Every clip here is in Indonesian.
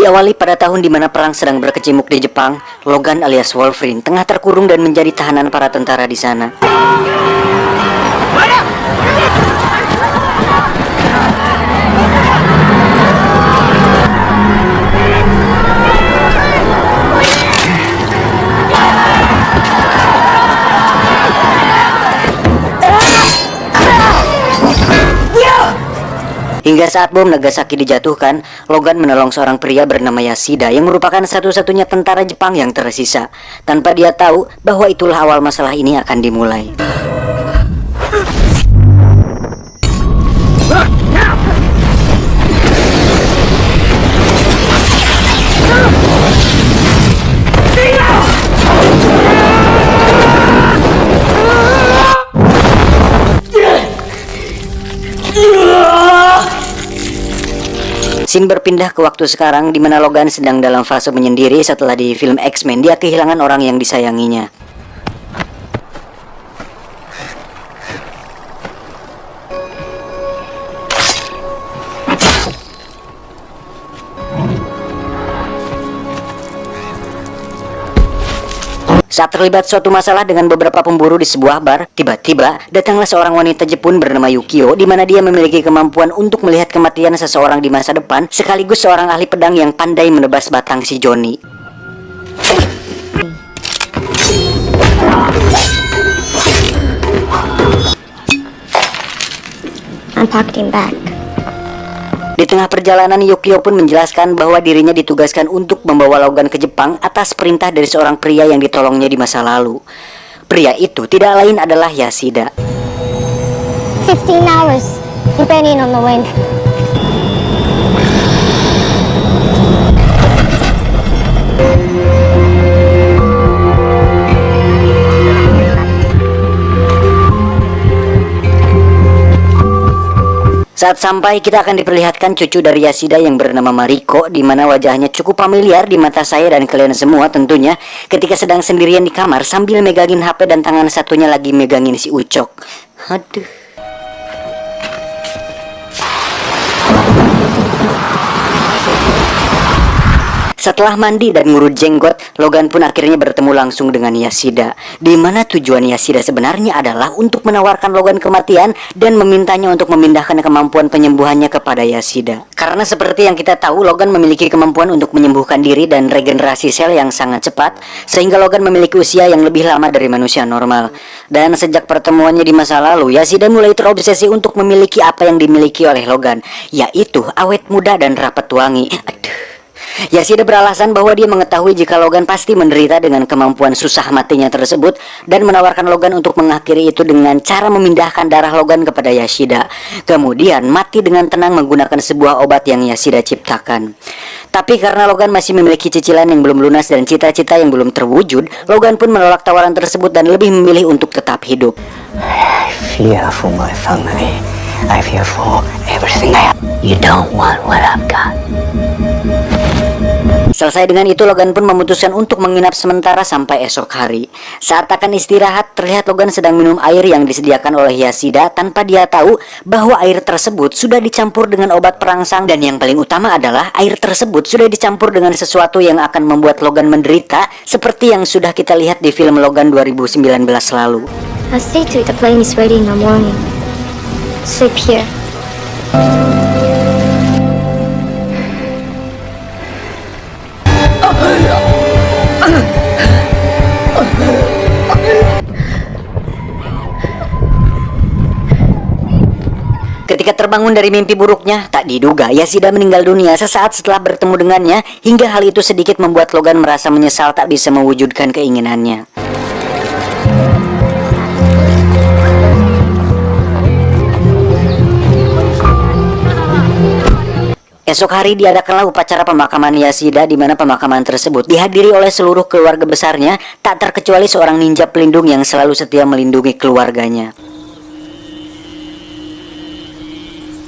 Diawali pada tahun di mana perang sedang berkecamuk di Jepang, Logan alias Wolverine tengah terkurung dan menjadi tahanan para tentara di sana. Hingga saat bom Nagasaki dijatuhkan, Logan menolong seorang pria bernama Yashida yang merupakan satu-satunya tentara Jepang yang tersisa, tanpa dia tahu bahwa itulah awal masalah ini akan dimulai. Scene berpindah ke waktu sekarang di mana Logan sedang dalam fase menyendiri setelah di film X-Men dia kehilangan orang yang disayanginya. Saat terlibat suatu masalah dengan beberapa pemburu di sebuah bar, tiba-tiba datanglah seorang wanita Jepun bernama Yukio, di mana dia memiliki kemampuan untuk melihat kematian seseorang di masa depan, sekaligus seorang ahli pedang yang pandai menebas batang si Johnny. I'm pocketing back. Di tengah perjalanan, Yukio pun menjelaskan bahwa dirinya ditugaskan untuk membawa Logan ke Jepang atas perintah dari seorang pria yang ditolongnya di masa lalu. Pria itu tidak lain adalah Yashida. 15 hours, depending on the wind. Saat sampai, kita akan diperlihatkan cucu dari Yashida yang bernama Mariko, di mana wajahnya cukup familiar di mata saya dan kalian semua tentunya, ketika sedang sendirian di kamar sambil megangin HP dan tangan satunya lagi megangin si Ucok. Aduh. Setelah mandi dan ngurut jenggot, Logan pun akhirnya bertemu langsung dengan Yashida, di mana tujuan Yashida sebenarnya adalah untuk menawarkan Logan kematian dan memintanya untuk memindahkan kemampuan penyembuhannya kepada Yashida. Karena seperti yang kita tahu, Logan memiliki kemampuan untuk menyembuhkan diri dan regenerasi sel yang sangat cepat, sehingga Logan memiliki usia yang lebih lama dari manusia normal. Dan sejak pertemuannya di masa lalu, Yashida mulai terobsesi untuk memiliki apa yang dimiliki oleh Logan, yaitu awet muda dan rapat wangi. Yashida beralasan bahwa dia mengetahui jika Logan pasti menderita dengan kemampuan susah matinya tersebut dan menawarkan Logan untuk mengakhiri itu dengan cara memindahkan darah Logan kepada Yashida, kemudian mati dengan tenang menggunakan sebuah obat yang Yashida ciptakan. Tapi karena Logan masih memiliki cicilan yang belum lunas dan cita-cita yang belum terwujud, Logan pun menolak tawaran tersebut dan lebih memilih untuk tetap hidup. I fear for my family. I fear for everything I have. You don't want what I've got. Selesai dengan itu, Logan pun memutuskan untuk menginap sementara sampai esok hari. Saat akan istirahat, terlihat Logan sedang minum air yang disediakan oleh Yashida tanpa dia tahu bahwa air tersebut sudah dicampur dengan obat perangsang, dan yang paling utama adalah air tersebut sudah dicampur dengan sesuatu yang akan membuat Logan menderita, seperti yang sudah kita lihat di film Logan 2019 lalu. I'll stay till the plane is ready in the morning. Sleep here. Ketika terbangun dari mimpi buruknya, tak diduga Yashida meninggal dunia sesaat setelah bertemu dengannya, hingga hal itu sedikit membuat Logan merasa menyesal tak bisa mewujudkan keinginannya. Esok hari diadakanlah upacara pemakaman Yashida, di mana pemakaman tersebut dihadiri oleh seluruh keluarga besarnya, tak terkecuali seorang ninja pelindung yang selalu setia melindungi keluarganya.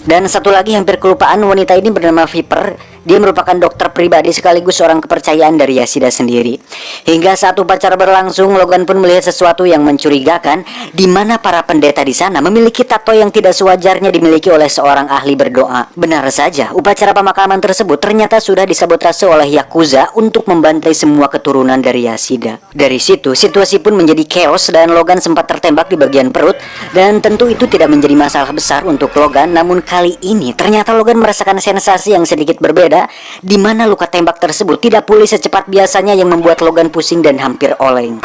Dan satu lagi hampir kelupaan, wanita ini bernama Viper, Dia merupakan dokter pribadi sekaligus seorang kepercayaan dari Yashida sendiri. Hingga saat upacara berlangsung, Logan pun melihat sesuatu yang mencurigakan, di mana para pendeta di sana memiliki tato yang tidak sewajarnya dimiliki oleh seorang ahli berdoa. Benar saja, upacara pemakaman tersebut ternyata sudah disabotase oleh Yakuza untuk membantai semua keturunan dari Yashida. Dari situ, situasi pun menjadi chaos dan Logan sempat tertembak di bagian perut, dan tentu itu tidak menjadi masalah besar untuk Logan. Namun kali ini ternyata Logan merasakan sensasi yang sedikit berbeda, di mana luka tembak tersebut tidak pulih secepat biasanya yang membuat Logan pusing dan hampir oleng.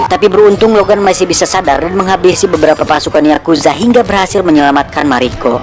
Tapi beruntung Logan masih bisa sadar dan menghabisi beberapa pasukan Yakuza hingga berhasil menyelamatkan Mariko.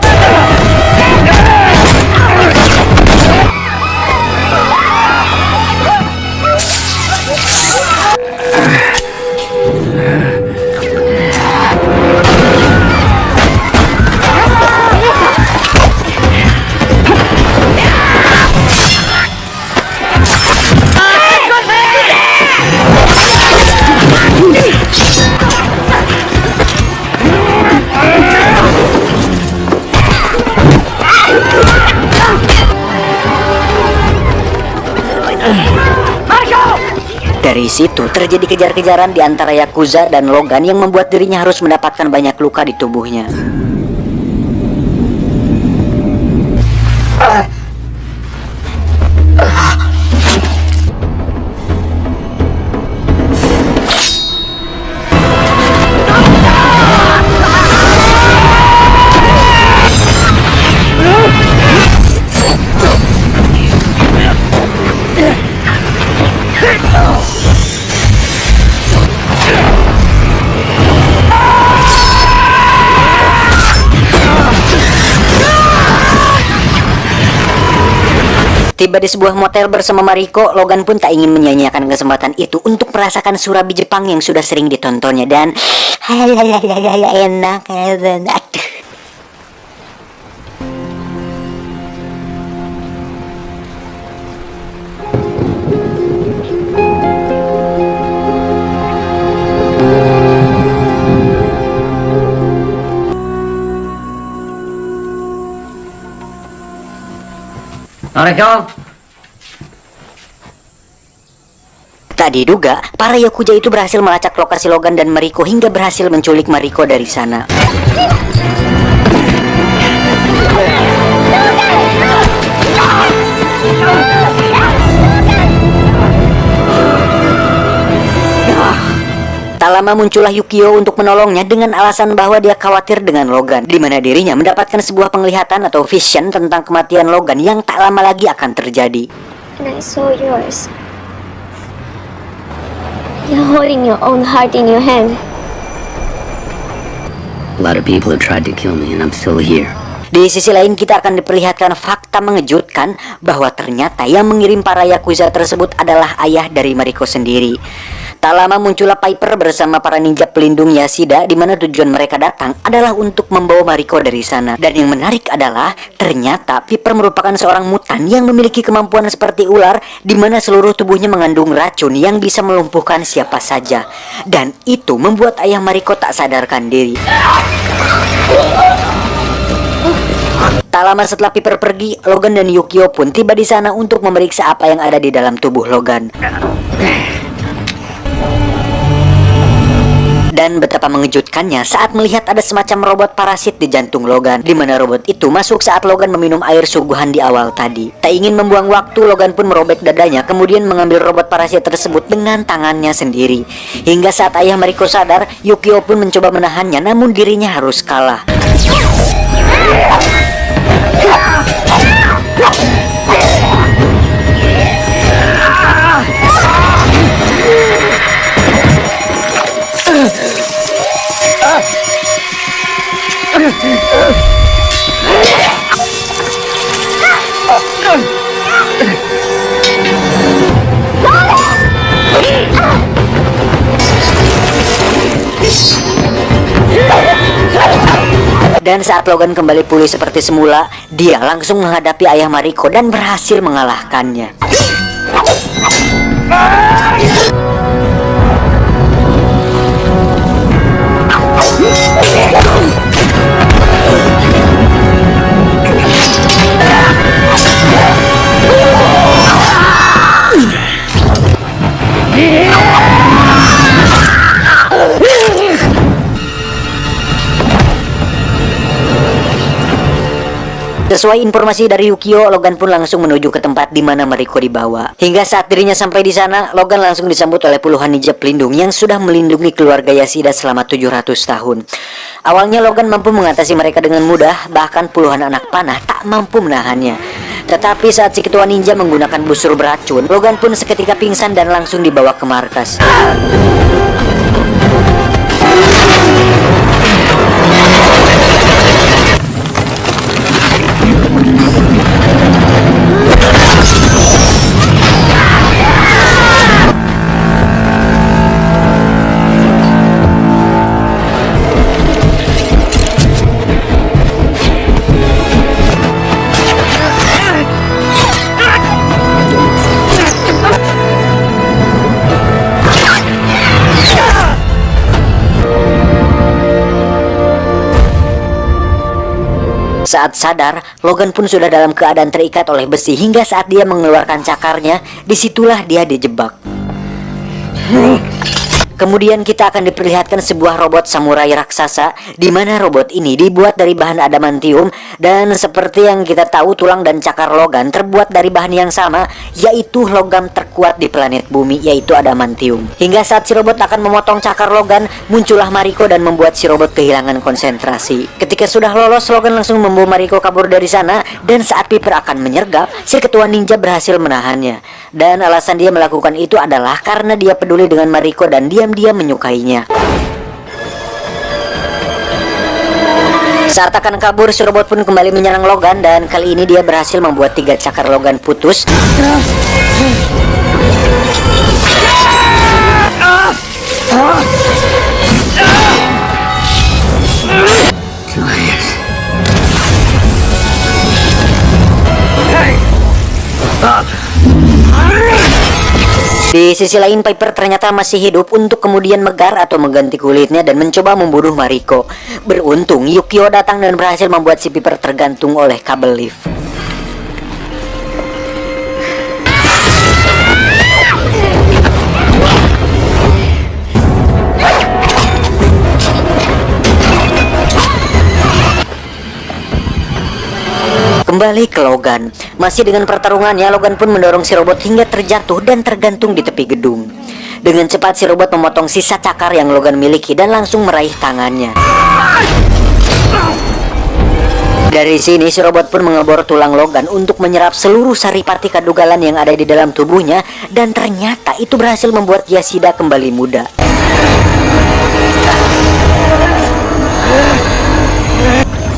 Dari situ terjadi kejar-kejaran di antara Yakuza dan Logan yang membuat dirinya harus mendapatkan banyak luka di tubuhnya. Tiba di sebuah motel bersama Mariko, Logan pun tak ingin menyia-nyiakan kesempatan itu untuk merasakan surabi Jepang yang sudah sering ditontonnya dan enak. Aduh. Tak diduga, para Yakuza itu berhasil melacak lokasi Logan dan Mariko hingga berhasil menculik Mariko dari sana. Tak lama muncullah Yukio untuk menolongnya dengan alasan bahwa dia khawatir dengan Logan, di mana dirinya mendapatkan sebuah penglihatan atau vision tentang kematian Logan yang tak lama lagi akan terjadi. And I saw yours. You're holding your own heart in your hand. A lot of people have tried to kill me and I'm still here. Di sisi lain kita akan diperlihatkan fakta mengejutkan bahwa ternyata yang mengirim para Yakuza tersebut adalah ayah dari Mariko sendiri. Tak lama muncullah Piper bersama para ninja pelindung Yashida, di mana tujuan mereka datang adalah untuk membawa Mariko dari sana. Dan yang menarik adalah ternyata Piper merupakan seorang mutan yang memiliki kemampuan seperti ular, di mana seluruh tubuhnya mengandung racun yang bisa melumpuhkan siapa saja. Dan itu membuat ayah Mariko tak sadarkan diri. Tak lama setelah Piper pergi, Logan dan Yukio pun tiba di sana untuk memeriksa apa yang ada di dalam tubuh Logan. Dan betapa mengejutkannya saat melihat ada semacam robot parasit di jantung Logan, di mana robot itu masuk saat Logan meminum air suguhan di awal tadi. Tak ingin membuang waktu, Logan pun merobek dadanya, kemudian mengambil robot parasit tersebut dengan tangannya sendiri. Hingga saat ayah Mariko sadar, Yukio pun mencoba menahannya, namun dirinya harus kalah. Dan saat Logan kembali pulih seperti semula, dia langsung menghadapi ayah Mariko dan berhasil mengalahkannya. Sesuai informasi dari Yukio, Logan pun langsung menuju ke tempat di mana Mariko dibawa. Hingga saat dirinya sampai di sana, Logan langsung disambut oleh puluhan ninja pelindung yang sudah melindungi keluarga Yashida selama 700 tahun. Awalnya Logan mampu mengatasi mereka dengan mudah, bahkan puluhan anak panah tak mampu menahannya. Tetapi saat si ketua ninja menggunakan busur beracun, Logan pun seketika pingsan dan langsung dibawa ke markas. Saat sadar, Logan pun sudah dalam keadaan terikat oleh besi hingga saat dia mengeluarkan cakarnya, disitulah dia dijebak. Kemudian kita akan diperlihatkan sebuah robot samurai raksasa, di mana robot ini dibuat dari bahan adamantium, dan seperti yang kita tahu tulang dan cakar Logan terbuat dari bahan yang sama, yaitu logam terkuat di planet bumi, yaitu adamantium. Hingga saat si robot akan memotong cakar Logan, muncullah Mariko dan membuat si robot kehilangan konsentrasi. Ketika sudah lolos, Logan langsung membawa Mariko kabur dari sana, dan saat Piper akan menyergap, si ketua ninja berhasil menahannya. Dan alasan dia melakukan itu adalah karena dia peduli dengan Mariko dan diam-diam menyukainya. Saat akan kabur, si robot pun kembali menyerang Logan dan kali ini dia berhasil membuat 3 cakar Logan putus. Di sisi lain, Piper ternyata masih hidup untuk kemudian megar atau mengganti kulitnya dan mencoba membunuh Mariko. Beruntung, Yukio datang dan berhasil membuat si Piper tergantung oleh kabel lift. Kembali ke Logan. Masih dengan pertarungannya, Logan pun mendorong si robot hingga terjatuh dan tergantung di tepi gedung. Dengan cepat si robot memotong sisa cakar yang Logan miliki dan langsung meraih tangannya. Dari sini si robot pun mengebor tulang Logan untuk menyerap seluruh saripati kadugalan yang ada di dalam tubuhnya, dan ternyata itu berhasil membuat Yashida kembali muda.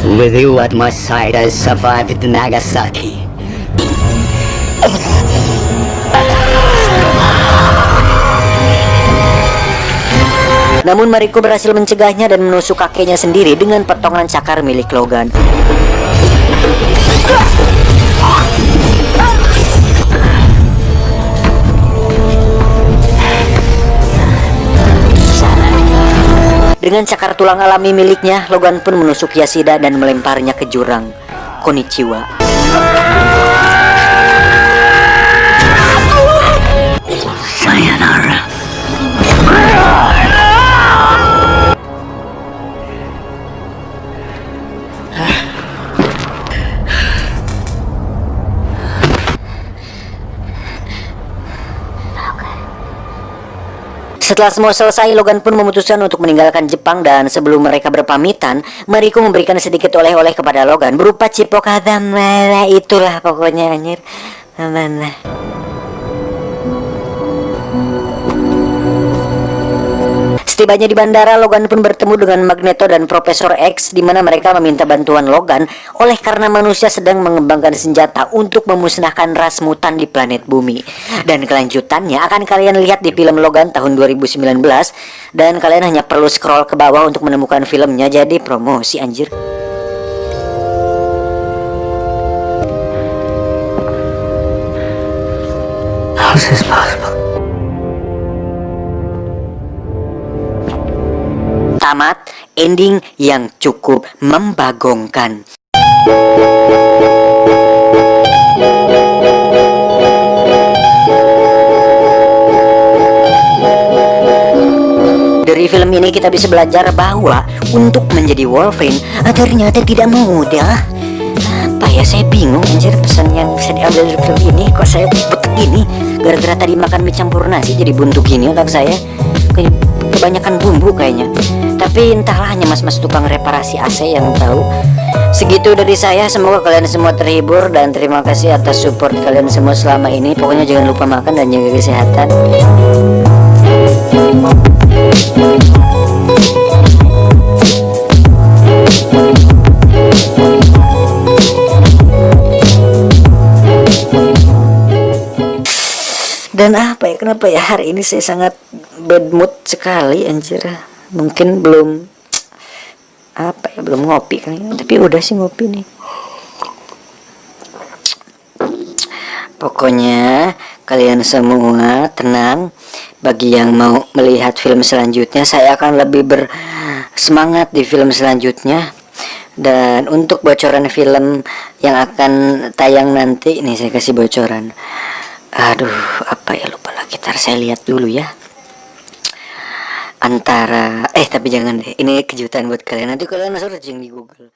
With you at my side, I survived Nagasaki. Namun Mariko berhasil mencegahnya dan menusuk kakinya sendiri dengan potongan cakar milik Logan. Dengan cakar tulang alami miliknya, Logan pun menusuk Yashida dan melemparnya ke jurang. Konnichiwa. Sayonara. Setelah semua selesai, Logan pun memutuskan untuk meninggalkan Jepang dan sebelum mereka berpamitan, Mariko memberikan sedikit oleh-oleh kepada Logan berupa cipok mana itulah pokoknya anjir. Mana. Setibanya di bandara, Logan pun bertemu dengan Magneto dan Profesor X, di mana mereka meminta bantuan Logan oleh karena manusia sedang mengembangkan senjata untuk memusnahkan ras mutan di planet bumi. Dan kelanjutannya akan kalian lihat di film Logan tahun 2019, dan kalian hanya perlu scroll ke bawah untuk menemukan filmnya, jadi promosi anjir. How is this possible? Tamat, ending yang cukup membagongkan. film ini kita bisa belajar bahwa untuk menjadi Wolverine ternyata tidak mudah. Apa ya, saya bingung anjir pesan yang bisa diambil dari film ini. Kok saya butek gini gara-gara tadi makan mie campur nasi jadi buntu gini otak saya. Kebanyakan bumbu kayaknya. Tapi entahlah, hanya mas-mas tukang reparasi AC yang tahu. Segitu dari saya, semoga kalian semua terhibur dan terima kasih atas support kalian semua selama ini. Pokoknya jangan lupa makan dan jaga kesehatan. Dan apa ya, kenapa ya hari ini saya sangat bad mood sekali anjir. Mungkin belum belum ngopi kayaknya, tapi udah sih ngopi nih. Pokoknya kalian semua tenang. Bagi yang mau melihat film selanjutnya, saya akan lebih bersemangat di film selanjutnya. Dan untuk bocoran film yang akan tayang nanti, ini saya kasih bocoran. Aduh, apa ya, lupa lagi. Ntar saya lihat dulu ya. Antara tapi jangan deh, ini kejutan buat kalian. Nanti kalian searching di Google.